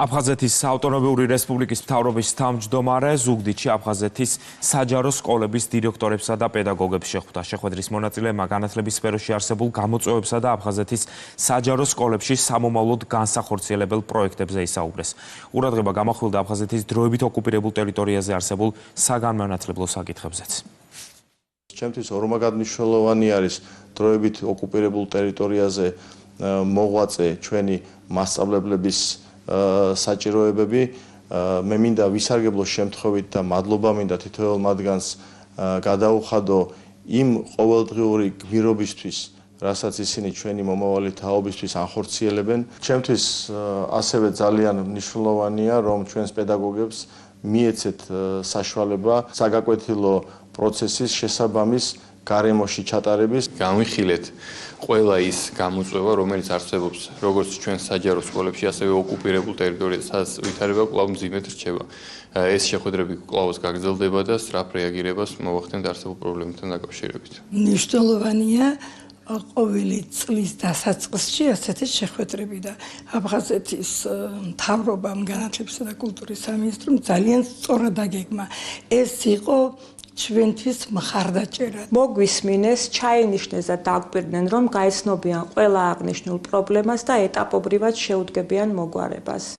აფხაზეთის ავტონომიური რესპუბლიკის მთავრობის თავმჯდომარე ზუგდიდში აფხაზეთის საჯარო სკოლების დირექტორებსა და პედაგოგებს შეხვდა. შეხვედრის მონაწილეებმა განათლების სფეროში არსებულ გამოწვევებსა და აფხაზეთის საჯარო სკოლებში სამომავლოდ განსახორციელებელ პროექტებზე ისაუბრეს. ყურადღება გამახვილდა აფხაზეთის დროებით ოკუპირებულ ტერიტორიაზე არსებულ საგანმანათლებლო საკითხებზეც. ჩემთვის ორმაგად მნიშვნელოვანი არის დროებით ოკუპირებულ ტერიტორიაზე მოღვაწე ჩვენი მასწავლებლების საჭიროებები. მე მინდა ვისარგებლო შემთხვევით და მადლობა მინდა თითოეულ მათგანს გადაუხადო იმ ყოველდღიური გმირობისთვის, რასაც ისინი ჩვენი მომავალი თაობისთვის ანხორციელებენ. ჩემთვის ასევე ძალიან მნიშვნელოვანია, რომ ჩვენს პედაგოგებს მიეცეთ საშუალება საგაკვეთილო პროცესის შესაბამის გარემოში ჩატარების. Გამიხილეთ ყველა ის გამოწვევა, რომელიც არსებობს როგორც ჩვენ საჯარო სკოლებში, ასევე ოკუპირებულ ტერიტორიაზე, სადაც ვითარება კვლავ მძიმედ რჩება. ეს შეხვედრები კვლავ გაგრძელდება და სწრაფ რეაგირებას მოვახდენთ არსებულ პრობლემებთან დაკავშირებით. მნიშვნელოვანია ყოველი წლის დასაწყისში ასეთი შეხვედრები და აფხაზეთის მთავრობამ, განათლებისა და კულტურის სამინისტრომ ძალიან სწორად აგეგმა. ეს იყო ჩვენთვის მხარდაჭერა. მოგვისმინეს, ჩაინიშნეს და დაგვირდნენ, რომ გაიცნობიან ყველა აღნიშნულ პრობლემას და ეტაპობრივად შეუდგებიან მოგვარებას.